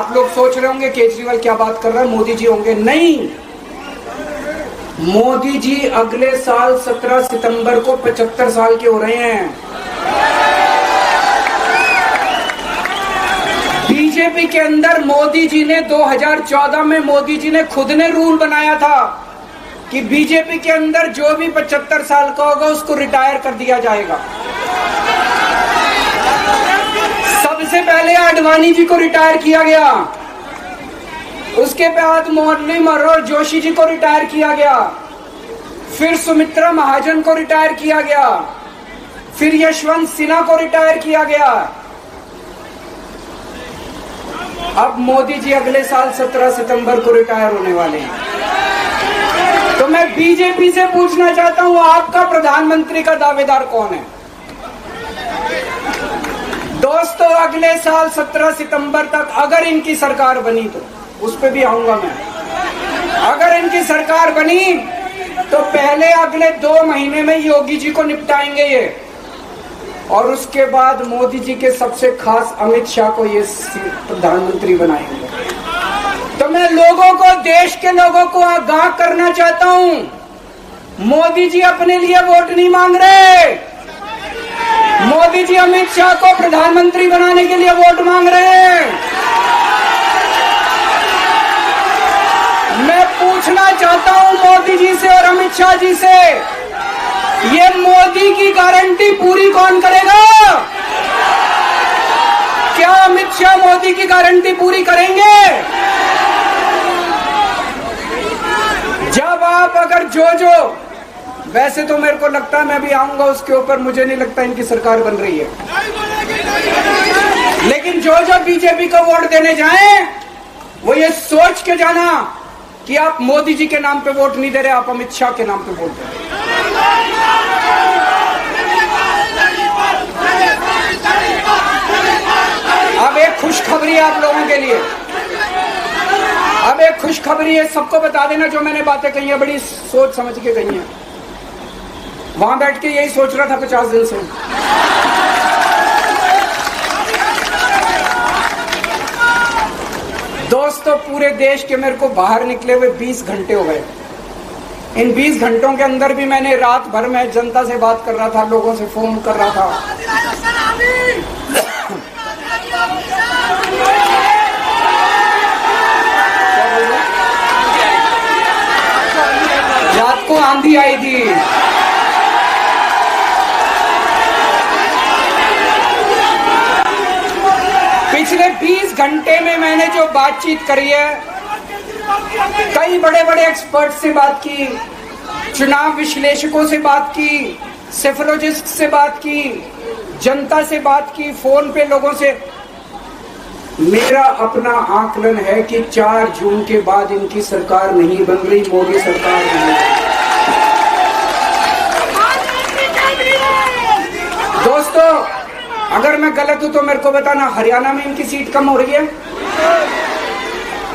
आप लोग सोच रहे होंगे केजरीवाल क्या बात कर रहा है, मोदी जी होंगे। नहीं, मोदी जी अगले साल 17 सितंबर को 75 साल के हो रहे हैं। बीजेपी के अंदर मोदी जी ने 2014 में मोदी जी ने खुद ने रूल बनाया था कि बीजेपी के अंदर जो भी 75 साल का होगा उसको रिटायर कर दिया जाएगा। सबसे पहले आडवाणी जी को रिटायर किया गया, उसके बाद मुरली मनोहर जोशी जी को रिटायर किया गया, फिर सुमित्रा महाजन को रिटायर किया गया, फिर यशवंत सिन्हा को रिटायर किया गया। अब मोदी जी अगले साल 17 सितंबर को रिटायर होने वाले हैं। तो मैं बीजेपी से पूछना चाहता हूं, आपका प्रधानमंत्री का दावेदार कौन है? दोस्तों, अगले साल 17 सितंबर तक अगर इनकी सरकार बनी, तो उस पर भी आऊंगा मैं, अगर इनकी सरकार बनी तो पहले अगले 2 महीने में योगी जी को निपटाएंगे ये, और उसके बाद मोदी जी के सबसे खास अमित शाह को ये प्रधानमंत्री बनाएंगे। तो मैं लोगों को, देश के लोगों को आगाह करना चाहता हूं, मोदी जी अपने लिए वोट नहीं मांग रहे, मोदी जी अमित शाह को प्रधानमंत्री बनाने के लिए वोट मांग रहे हैं। मैं पूछना चाहता हूं मोदी जी से और अमित शाह जी से, ये मोदी की गारंटी पूरी कौन करेगा? क्या अमित शाह मोदी की गारंटी पूरी करेंगे? जब आप अगर जो वैसे तो मेरे को लगता है, मैं भी आऊंगा उसके ऊपर, मुझे नहीं लगता इनकी सरकार बन रही है, लेकिन जो बीजेपी को वोट देने जाएं वो ये सोच के जाना कि आप मोदी जी के नाम पे वोट नहीं दे रहे, आप अमित शाह के नाम पे वोट दे रहे। अब एक खुशखबरी है आप लोगों के लिए, अब एक खुशखबरी है, सबको बता देना जो मैंने बातें कही है, बड़ी सोच समझ के कही है। वहां बैठ के यही सोच रहा था 50 दिन से। दोस्तों, पूरे देश के मेरे को बाहर निकले हुए 20 घंटे हो गए। इन 20 घंटों के अंदर भी मैंने रात भर में जनता से बात कर रहा था, लोगों से फोन कर रहा था। रात को आंधी आई थी, पिछले 20 घंटे में मैंने जो बातचीत करी है, कई बड़े बड़े एक्सपर्ट से बात की, चुनाव विश्लेषकों से बात की, सेफोलॉजिस्ट से बात की, जनता से बात की, फोन पे लोगों से। मेरा अपना आकलन है कि 4 जून के बाद इनकी सरकार नहीं बन रही, मोदी सरकार नहीं। दोस्तों, अगर मैं गलत हूं तो मेरे को बताना। हरियाणा में इनकी सीट कम हो रही है,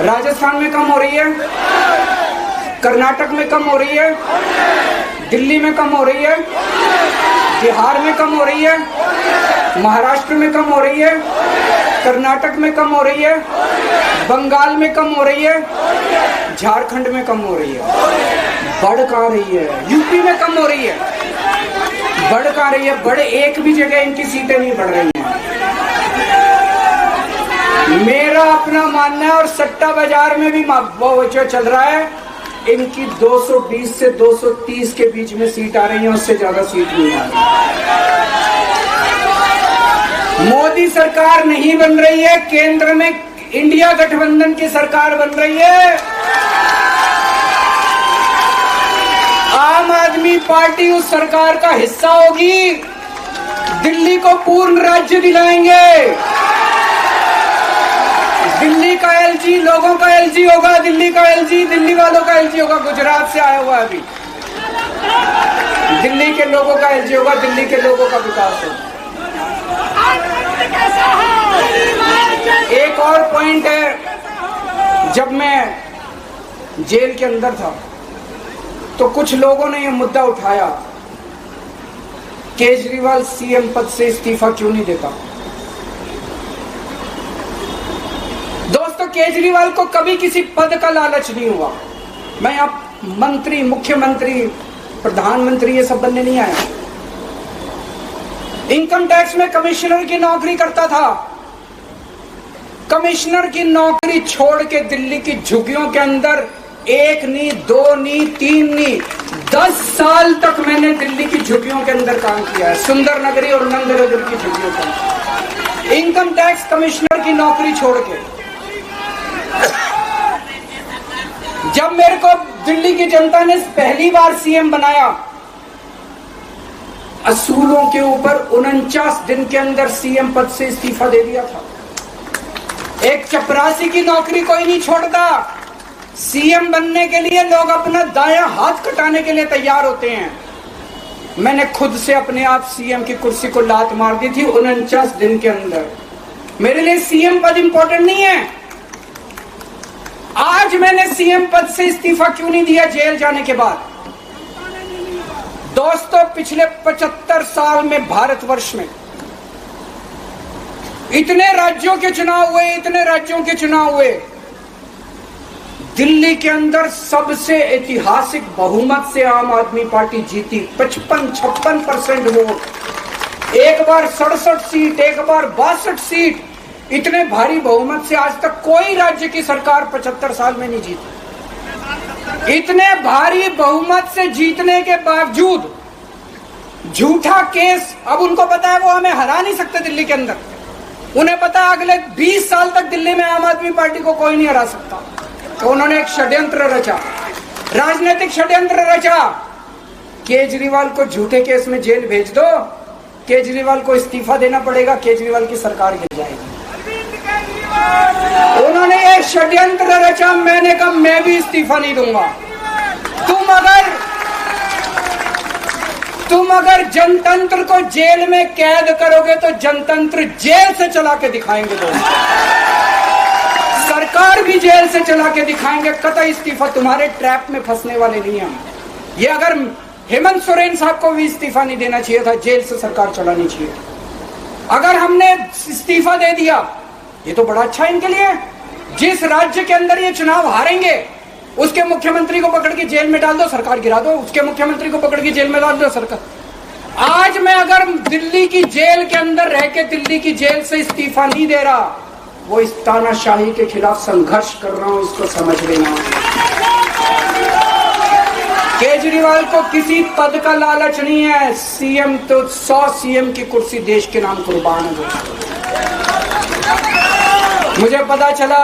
राजस्थान में कम हो रही है, कर्नाटक में कम हो रही है, दिल्ली में कम हो रही है, बिहार में कम हो रही है, महाराष्ट्र में कम हो रही है, कर्नाटक में कम हो रही है, बंगाल में कम हो रही है, झारखंड में कम हो रही है। बढ़ कहां रही है? यूपी में कम हो रही है, बढ़ कहां रही है? बड़े एक भी जगह इनकी सीटें नहीं बढ़ रही हैं। मेरा अपना मानना है, और सट्टा बाजार में भी जो चल रहा है, इनकी 220 से 230 के बीच में सीट आ रही है, उससे ज्यादा सीट नहीं आ रही। मोदी सरकार नहीं बन रही है, केंद्र में इंडिया गठबंधन की सरकार बन रही है। आम आदमी पार्टी उस सरकार का हिस्सा होगी, दिल्ली को पूर्ण राज्य दिलाएंगे। दिल्ली का एलजी लोगों का एलजी होगा, दिल्ली का एलजी दिल्ली वालों का एलजी होगा। गुजरात से आया हुआ अभी, दिल्ली के लोगों का एलजी होगा, दिल्ली के लोगों का विकास होगा। एक और पॉइंट है, जब मैं जेल के अंदर था तो कुछ लोगों ने यह मुद्दा उठाया, केजरीवाल सीएम पद से इस्तीफा क्यों नहीं देता। दोस्तों, केजरीवाल को कभी किसी पद का लालच नहीं हुआ। मैं अब मंत्री, मुख्यमंत्री, प्रधानमंत्री ये सब बनने नहीं आया। इनकम टैक्स में कमिश्नर की नौकरी करता था। कमिश्नर की नौकरी छोड़ के दिल्ली की झुग्गियों के अंदर 1 नहीं, 2 नहीं, 3 नहीं, 10 साल तक मैंने दिल्ली की झुग्गियों के अंदर काम किया है, सुंदर नगरी और नंदनगर की झुग्गियों के अंदर, इनकम टैक्स कमिश्नर की नौकरी छोड़ के। जब मेरे को दिल्ली की जनता ने पहली बार सीएम बनाया, असूलों के ऊपर 49 दिन के अंदर सीएम पद से इस्तीफा दे दिया था। एक चपरासी की नौकरी कोई नहीं छोड़ता। सीएम बनने के लिए लोग अपना दायां हाथ कटाने के लिए तैयार होते हैं। मैंने खुद से अपने आप सीएम की कुर्सी को लात मार दी थी 49 दिन के अंदर। मेरे लिए सीएम पद इंपॉर्टेंट नहीं है। आज मैंने सीएम पद से इस्तीफा क्यों नहीं दिया जेल जाने के बाद? दोस्तों, पिछले 75 साल में भारतवर्ष में इतने राज्यों के चुनाव हुए, इतने राज्यों के चुनाव हुए, दिल्ली के अंदर सबसे ऐतिहासिक बहुमत से आम आदमी पार्टी जीती। 55-56% वोट, एक बार 67 सीट, एक बार 62 सीट। इतने भारी बहुमत से आज तक कोई राज्य की सरकार 75 साल में नहीं जीती। इतने भारी बहुमत से जीतने के बावजूद झूठा केस, अब उनको पता है वो हमें हरा नहीं सकते दिल्ली के अंदर। उन्हें पता है अगले 20 साल तक दिल्ली में आम आदमी पार्टी को कोई नहीं हरा सकता। तो उन्होंने एक षड्यंत्र रचा, राजनीतिक षड्यंत्र रचा। केजरीवाल को झूठे केस में जेल भेज दो, केजरीवाल को इस्तीफा देना पड़ेगा, केजरीवाल की सरकार गिर जाएगी। उन्होंने ये षड्यंत्र रचा। मैंने कहा मैं भी इस्तीफा नहीं दूंगा। तुम अगर जनतंत्र को जेल में कैद करोगे तो जनतंत्र जेल से चला के दिखाएंगे। सरकार भी जेल से चला के दिखाएंगे। कतई इस्तीफा, तुम्हारे ट्रैप में फंसने वाले नहीं हम। ये अगर हेमंत सोरेन साहब को भी इस्तीफा नहीं देना चाहिए था, जेल से सरकार चलानी चाहिए। अगर हमने इस्तीफा दे दिया, ये तो बड़ा अच्छा इनके लिए। जिस राज्य के अंदर ये चुनाव हारेंगे उसके मुख्यमंत्री को पकड़ के जेल में डाल दो, सरकार गिरा दो। उसके मुख्यमंत्री को पकड़ के जेल में डाल दो, सरकार। आज मैं अगर दिल्ली की जेल के अंदर रह के दिल्ली की जेल से इस्तीफा नहीं दे रहा, वो इस तानाशाही के खिलाफ संघर्ष कर रहा हूं, इसको समझ लेना। केजरीवाल को किसी पद का लालच नहीं है। सीएम तो 100 सीएम की कुर्सी देश के नाम कुर्बान हो गई। मुझे पता चला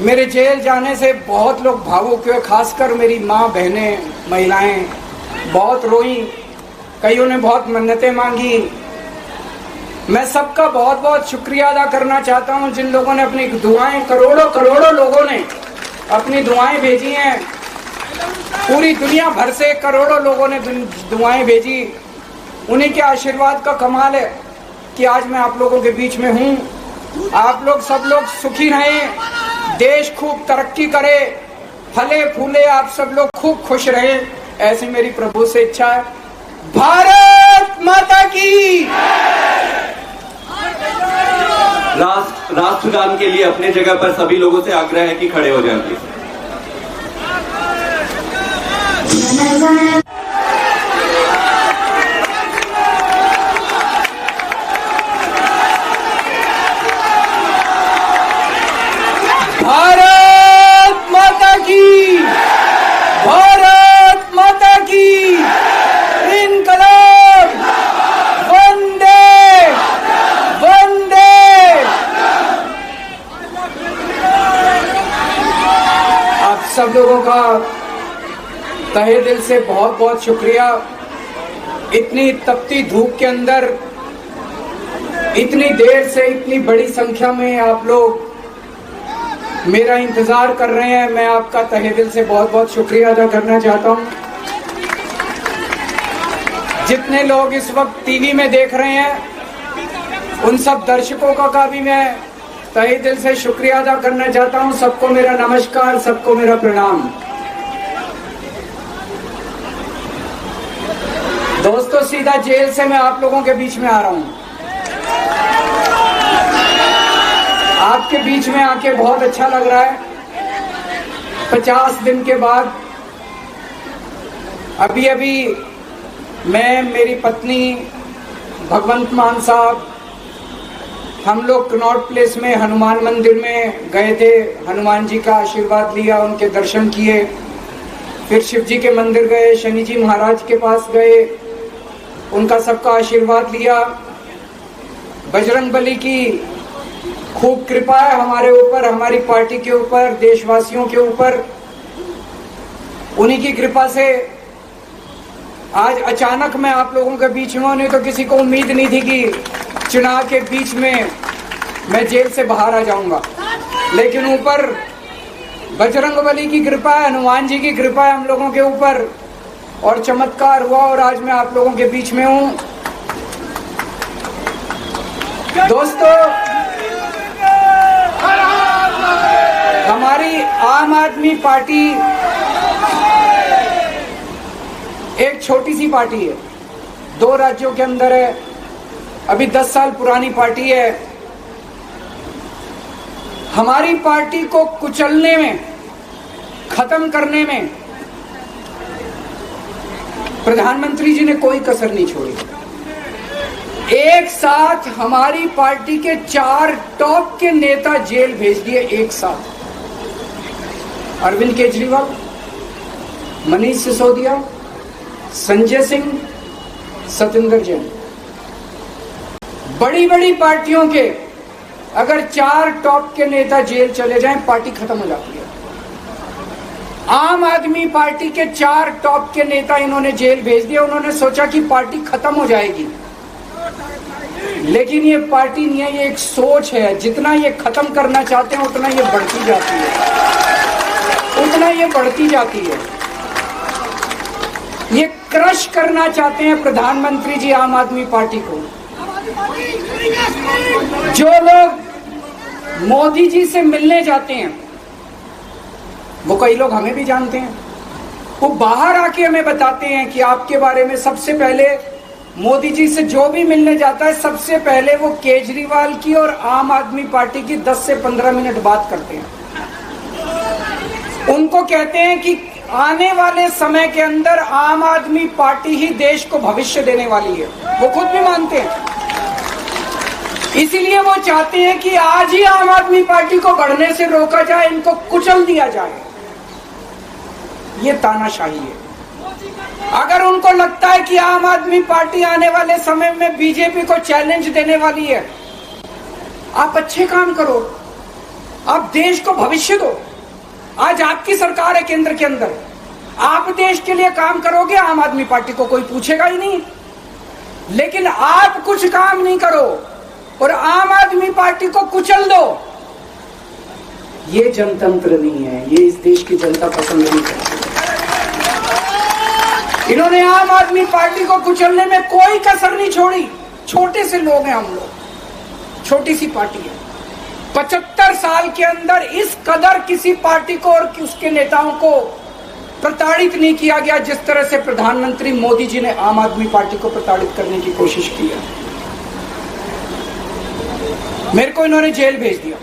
मेरे जेल जाने से बहुत लोग भावुक हुए, खासकर मेरी माँ, बहनें, महिलाएं बहुत रोई। कईयों ने बहुत मन्नतें मांगी। मैं सबका बहुत बहुत शुक्रिया अदा करना चाहता हूं जिन लोगों ने अपनी दुआएं, करोड़ों लोगों ने अपनी दुआएं भेजी हैं। पूरी दुनिया भर से करोड़ों लोगों ने दुआएं भेजी। उन्हीं के आशीर्वाद का कमाल है कि आज मैं आप लोगों के बीच में हूं। आप लोग सब लोग सुखी रहें, देश खूब तरक्की करे, फले फूले, आप सब लोग खूब खुश रहें, ऐसी मेरी प्रभु से इच्छा है। भारत माता की। राष्ट्रगान के लिए अपने जगह पर सभी लोगों से आग्रह है कि खड़े हो जाएं प्लीज। भारत माता की, भारत माता की, इनकलाब, वंदे वंदे। आप सब लोगों का तहे दिल से बहुत बहुत शुक्रिया। इतनी तपती धूप के अंदर इतनी देर से इतनी बड़ी संख्या में आप लोग मेरा इंतजार कर रहे हैं। मैं आपका तहे दिल से बहुत बहुत शुक्रिया अदा करना चाहता हूं। जितने लोग इस वक्त टीवी में देख रहे हैं उन सब दर्शकों का भी मैं तहे दिल से शुक्रिया अदा करना चाहता हूं। सबको मेरा नमस्कार, सबको मेरा प्रणाम। दोस्तों, सीधा जेल से मैं आप लोगों के बीच में आ रहा हूं। आपके बीच में आके बहुत अच्छा लग रहा है। 50 दिन के बाद अभी अभी मैं, मेरी पत्नी भगवंत मान साहब, हम लोग कनॉट प्लेस में हनुमान मंदिर में गए थे। हनुमान जी का आशीर्वाद लिया, उनके दर्शन किए। फिर शिव जी के मंदिर गए, शनि जी महाराज के पास गए, उनका सबका आशीर्वाद लिया। बजरंग बली की खूब कृपा है हमारे ऊपर, हमारी पार्टी के ऊपर, देशवासियों के ऊपर। उन्हीं की कृपा से आज अचानक मैं आप लोगों के बीच में हूं। नहीं तो किसी को उम्मीद नहीं थी कि चुनाव के बीच में मैं जेल से बाहर आ जाऊंगा, लेकिन ऊपर बजरंग बली की कृपा है, हनुमान जी की कृपा है हम लोगों के ऊपर, और चमत्कार हुआ और आज मैं आप लोगों के बीच में हूं। दोस्तों, हमारी आम आदमी पार्टी एक छोटी सी पार्टी है, 2 राज्यों के अंदर है, अभी 10 साल पुरानी पार्टी है। हमारी पार्टी को कुचलने में, खत्म करने में प्रधानमंत्री जी ने कोई कसर नहीं छोड़ी। एक साथ हमारी पार्टी के 4 टॉप के नेता जेल भेज दिए एक साथ। अरविंद केजरीवाल, मनीष सिसोदिया, संजय सिंह, सतेंद्र जैन। बड़ी बड़ी पार्टियों के अगर 4 टॉप के नेता जेल चले जाएं, पार्टी खत्म हो जाती है। आम आदमी पार्टी के 4 टॉप के नेता इन्होंने जेल भेज दिया। उन्होंने सोचा कि पार्टी खत्म हो जाएगी, लेकिन ये पार्टी नहीं है, ये एक सोच है। जितना ये खत्म करना चाहते हैं उतना ये बढ़ती जाती है, उतना ये बढ़ती जाती है। ये क्रश करना चाहते हैं प्रधानमंत्री जी आम आदमी पार्टी को। जो लोग मोदी जी से मिलने जाते हैं, वो कई लोग हमें भी जानते हैं, वो बाहर आके हमें बताते हैं कि आपके बारे में सबसे पहले मोदी जी से जो भी मिलने जाता है, सबसे पहले वो केजरीवाल की और आम आदमी पार्टी की 10 से 15 मिनट बात करते हैं। उनको कहते हैं कि आने वाले समय के अंदर आम आदमी पार्टी ही देश को भविष्य देने वाली है। वो खुद भी मानते हैं। इसीलिए वो चाहते हैं कि आज ही आम आदमी पार्टी को बढ़ने से रोका जाए, इनको कुचल दिया जाए। ये तानाशाही है। अगर उनको लगता है कि आम आदमी पार्टी आने वाले समय में बीजेपी को चैलेंज देने वाली है, आप अच्छे काम करो, आप देश को भविष्य दो। आज आपकी सरकार है केंद्र के अंदर, आप देश के लिए काम करोगे, आम आदमी पार्टी को कोई पूछेगा ही नहीं। लेकिन आप कुछ काम नहीं करो और आम आदमी पार्टी को कुचल दो, ये जनतंत्र नहीं है, ये इस देश की जनता पसंद नहीं करती। इन्होंने आम आदमी पार्टी को कुचलने में कोई कसर नहीं छोड़ी। छोटे से लोग हैं हम लोग, छोटी सी पार्टी है। 75 साल के अंदर इस कदर किसी पार्टी को और उसके नेताओं को प्रताड़ित नहीं किया गया जिस तरह से प्रधानमंत्री मोदी जी ने आम आदमी पार्टी को प्रताड़ित करने की कोशिश की है। मेरे को इन्होंने जेल भेज दिया।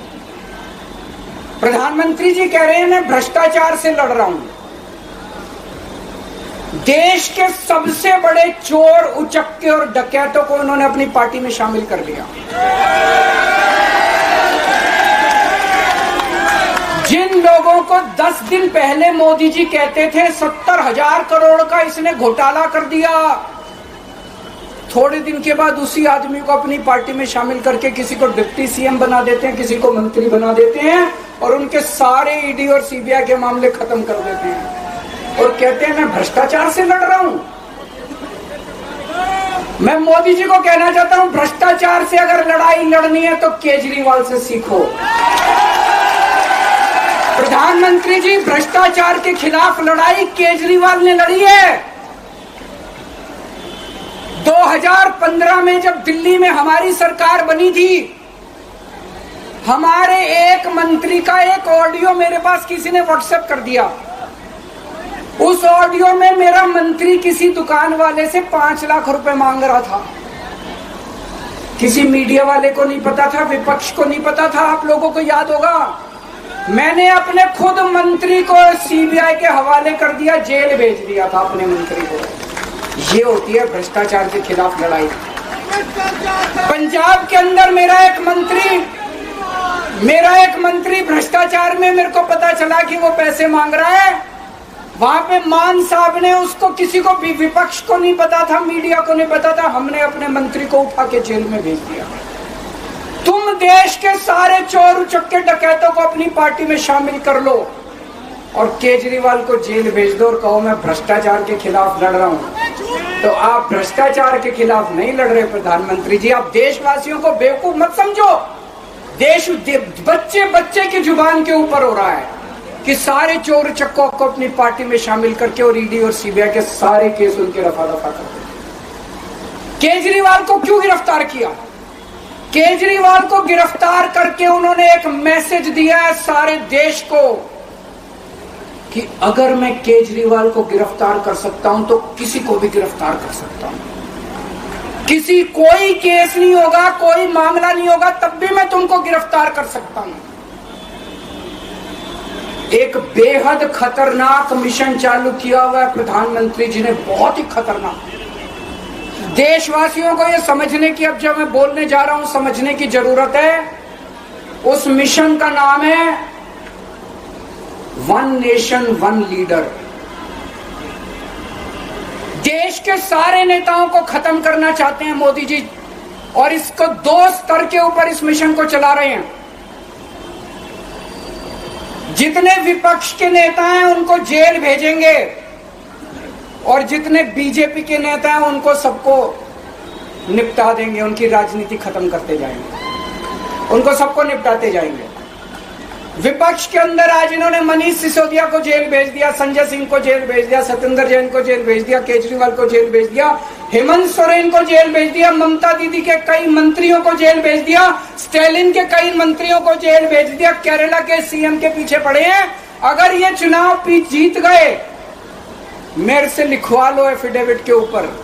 प्रधानमंत्री जी कह रहे हैं मैं भ्रष्टाचार से लड़ रहा हूं। देश के सबसे बड़े चोर, उचक्के और डकैतों को उन्होंने अपनी पार्टी में शामिल कर लिया। जिन लोगों को 10 दिन पहले मोदी जी कहते थे 70,000 करोड़ का इसने घोटाला कर दिया, थोड़े दिन के बाद उसी आदमी को अपनी पार्टी में शामिल करके किसी को डिप्टी सीएम बना देते हैं, किसी को मंत्री बना देते हैं और उनके सारे ईडी और सीबीआई के मामले खत्म कर देते हैं और कहते हैं मैं भ्रष्टाचार से लड़ रहा हूं। मैं मोदी जी को कहना चाहता हूं, भ्रष्टाचार से अगर लड़ाई लड़नी है तो केजरीवाल से सीखो। प्रधानमंत्री जी, भ्रष्टाचार के खिलाफ लड़ाई केजरीवाल ने लड़ी है। 2015 में जब दिल्ली में हमारी सरकार बनी थी, हमारे एक मंत्री का एक ऑडियो मेरे पास किसी ने व्हाट्सएप कर दिया। उस ऑडियो में मेरा मंत्री किसी दुकान वाले से 5 लाख रुपए मांग रहा था। किसी मीडिया वाले को नहीं पता था, विपक्ष को नहीं पता था। आप लोगों को याद होगा, मैंने अपने खुद मंत्री को सीबीआई के हवाले कर दिया, जेल भेज दिया था अपने मंत्री को। ये होती है भ्रष्टाचार के खिलाफ लड़ाई। पंजाब के अंदर मेरा एक मंत्री भ्रष्टाचार में, मेरे को पता चला कि वो पैसे मांग रहा है। वहां पे मान साहब ने उसको, किसी को भी, विपक्ष को नहीं पता था, मीडिया को नहीं पता था, हमने अपने मंत्री को उठा के जेल में भेज दिया। तुम देश के सारे चोर उचक्के डकैतों को अपनी पार्टी में शामिल कर लो और केजरीवाल को जेल भेज दो और कहो मैं भ्रष्टाचार के खिलाफ लड़ रहा हूं। तो आप भ्रष्टाचार के खिलाफ नहीं लड़ रहे प्रधानमंत्री जी, आप देशवासियों को बेवकूफ मत समझो। देश बच्चे बच्चे की जुबान के ऊपर हो रहा है कि सारे चोर चक्कों को अपनी पार्टी में शामिल करके और ईडी और सीबीआई के सारे केस उनके रफा दफा करते। केजरीवाल को क्यों गिरफ्तार किया? केजरीवाल को गिरफ्तार करके उन्होंने एक मैसेज दिया है सारे देश को कि अगर मैं केजरीवाल को गिरफ्तार कर सकता हूं तो किसी को भी गिरफ्तार कर सकता हूं। कोई केस नहीं होगा, कोई मामला नहीं होगा, तब भी मैं तुमको गिरफ्तार कर सकता हूं। एक बेहद खतरनाक मिशन चालू किया हुआ है प्रधानमंत्री जी ने, बहुत ही खतरनाक। देशवासियों को यह समझने की, अब जब मैं बोलने जा रहा हूं, समझने की जरूरत है। उस मिशन का नाम है वन नेशन वन लीडर। देश के सारे नेताओं को खत्म करना चाहते हैं मोदी जी, और इसको 2 स्तर के ऊपर इस मिशन को चला रहे हैं। जितने विपक्ष के नेता हैं उनको जेल भेजेंगे और जितने बीजेपी के नेता हैं उनको सबको निपटा देंगे, उनकी राजनीति खत्म करते जाएंगे, उनको सबको निपटाते जाएंगे। विपक्ष के अंदर आज इन्होंने मनीष सिसोदिया को जेल भेज दिया, संजय सिंह को जेल भेज दिया, सत्येंद्र जैन को जेल भेज दिया, केजरीवाल को जेल भेज दिया, हेमंत सोरेन को जेल भेज दिया, ममता दीदी के कई मंत्रियों को जेल भेज दिया, स्टालिन के कई मंत्रियों को जेल भेज दिया, केरला के सीएम के पीछे पड़े हैं। अगर ये चुनाव जीत गए, मेरे से लिखवा लो एफिडेविट के ऊपर,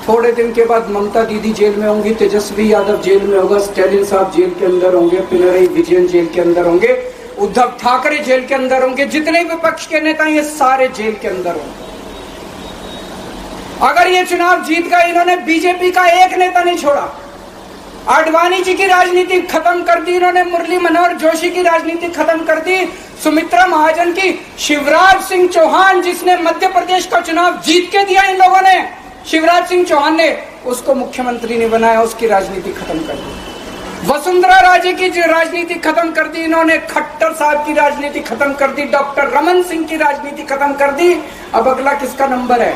थोड़े दिन के बाद ममता दीदी जेल में होंगी, तेजस्वी यादव जेल में होगा, स्टालिन साहब जेल के अंदर होंगे, पिनरई विजयन जेल के अंदर होंगे, उद्धव ठाकरे जेल के अंदर होंगे, जितने विपक्ष के नेता ये सारे जेल के अंदर होंगे। अगर ये चुनाव जीत गए, इन्होंने बीजेपी का एक नेता नहीं छोड़ा। आडवाणी जी की राजनीति खत्म कर दी इन्होंने, मुरली मनोहर जोशी की राजनीति खत्म कर दी, सुमित्रा महाजन की, शिवराज सिंह चौहान जिसने मध्य प्रदेश का चुनाव जीत के दिया इन लोगों ने, शिवराज सिंह चौहान ने उसको मुख्यमंत्री ने बनाया, उसकी राजनीति खत्म कर दी। वसुंधरा राजे की राजनीति खत्म कर दी इन्होंने, खट्टर साहब की राजनीति खत्म कर दी, डॉक्टर रमन सिंह की राजनीति खत्म कर दी। अब अगला किसका नंबर है?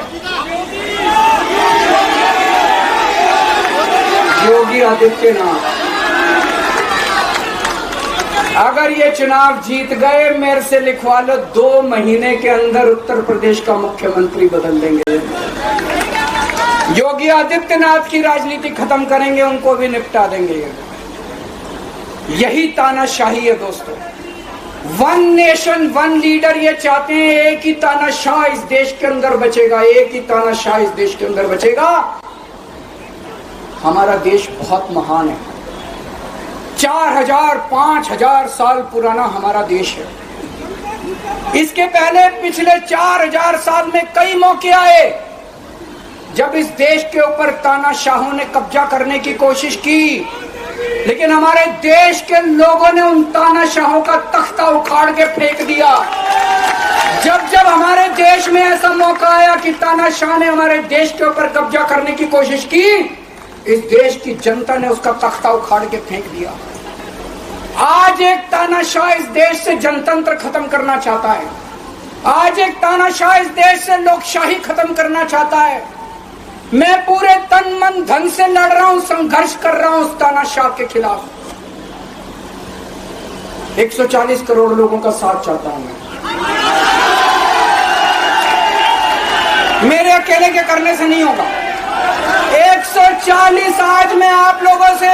योगी आदित्यनाथ। अगर ये चुनाव जीत गए, मेरे से लिखवा लो, 2 महीने के अंदर उत्तर प्रदेश का मुख्यमंत्री बदल देंगे। योगी आदित्यनाथ की राजनीति खत्म करेंगे, उनको भी निपटा देंगे। यही तानाशाही है दोस्तों। वन नेशन वन लीडर ये चाहते हैं, एक ही तानाशाह इस देश के अंदर बचेगा, एक ही तानाशाह इस देश के अंदर बचेगा। हमारा देश बहुत महान है, 4000 5000 साल पुराना हमारा देश है। इसके पहले पिछले 4000 साल में कई मौके आए जब इस देश के ऊपर तानाशाहों ने कब्जा करने की कोशिश की, लेकिन हमारे देश के लोगों ने उन तानाशाहों का तख्ता उखाड़ के फेंक दिया। जब जब हमारे देश में ऐसा मौका आया कि तानाशाह ने हमारे देश के ऊपर कब्जा करने की कोशिश की, इस देश की जनता ने उसका तख्ता उखाड़ के फेंक दिया। आज एक तानाशाह इस देश से जनतंत्र खत्म करना चाहता है, आज एक तानाशाह इस देश से लोकशाही खत्म करना चाहता है। मैं पूरे तन मन धन से लड़ रहा हूं, संघर्ष कर रहा हूं उस तानाशाह के खिलाफ। 140 करोड़ लोगों का साथ चाहता हूं मैं। मेरे अकेले के करने से नहीं होगा। 140 आज मैं आप लोगों से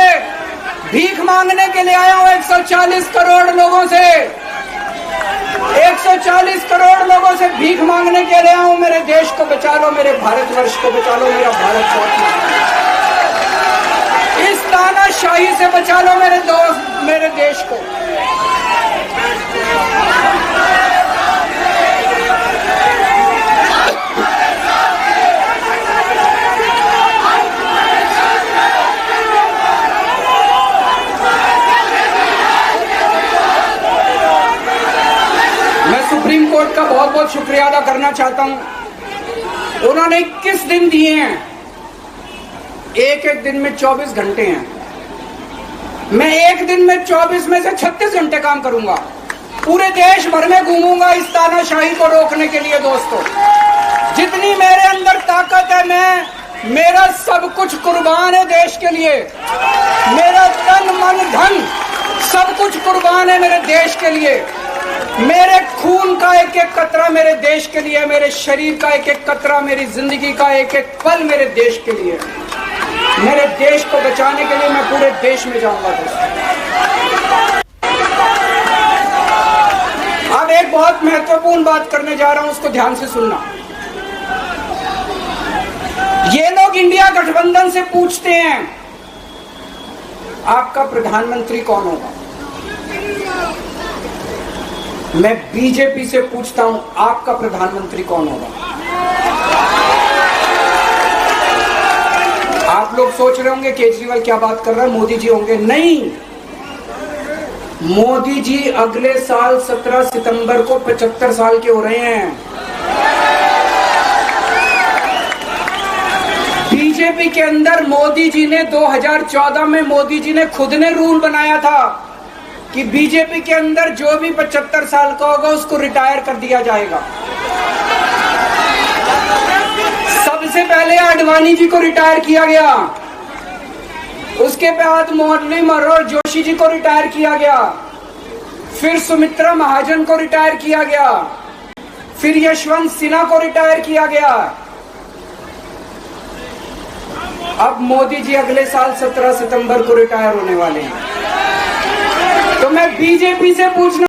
भीख मांगने के लिए आया हूं, 140 करोड़ लोगों से, 140 करोड़ लोगों से भीख मांगने के लिए आया हूं। मेरे देश को बचा लो, मेरे भारतवर्ष को बचा लो, मेरा भारत बहुत महान है। इस तानाशाही से बचा लो मेरे दोस्त, मेरे देश को। मैं सुप्रीम कोर्ट का बहुत बहुत शुक्रिया अदा करना चाहता हूं। उन्होंने 21 दिन दिए हैं, एक एक दिन में 24 घंटे हैं। मैं एक दिन में 24 में से 36 घंटे काम करूंगा, पूरे देश भर में घूमूंगा इस तानाशाही को रोकने के लिए। दोस्तों, जितनी मेरे अंदर ताकत है, मेरा सब कुछ कुर्बान है देश के लिए। मेरा तन मन धन सब कुछ कुर्बान है मेरे देश के लिए। मेरे खून का एक एक कतरा मेरे देश के लिए, मेरे शरीर का एक एक कतरा, मेरी जिंदगी का एक एक पल मेरे देश के लिए। मेरे देश को बचाने के लिए मैं पूरे देश में जाऊंगा। दोस्तों, अब एक बहुत महत्वपूर्ण बात करने जा रहा हूं, उसको ध्यान से सुनना। ये लोग इंडिया गठबंधन से पूछते हैं आपका प्रधानमंत्री कौन होगा। मैं बीजेपी से पूछता हूं आपका प्रधानमंत्री कौन होगा। आप लोग सोच रहे होंगे केजरीवाल क्या बात कर रहा है, मोदी जी होंगे। नहीं, मोदी जी अगले साल 17 सितंबर को 75 साल के हो रहे हैं। बीजेपी के अंदर मोदी जी ने 2014 में मोदी जी ने खुद ने रूल बनाया था कि बीजेपी के अंदर जो भी 75 साल का होगा उसको रिटायर कर दिया जाएगा। सबसे पहले आडवाणी जी को रिटायर किया गया, उसके बाद मुरली मनोहर जोशी जी को रिटायर किया गया, फिर सुमित्रा महाजन को रिटायर किया गया, फिर यशवंत सिन्हा को रिटायर किया गया। अब मोदी जी अगले साल 17 सितंबर को रिटायर होने वाले हैं। तो मैं बीजेपी से पूछना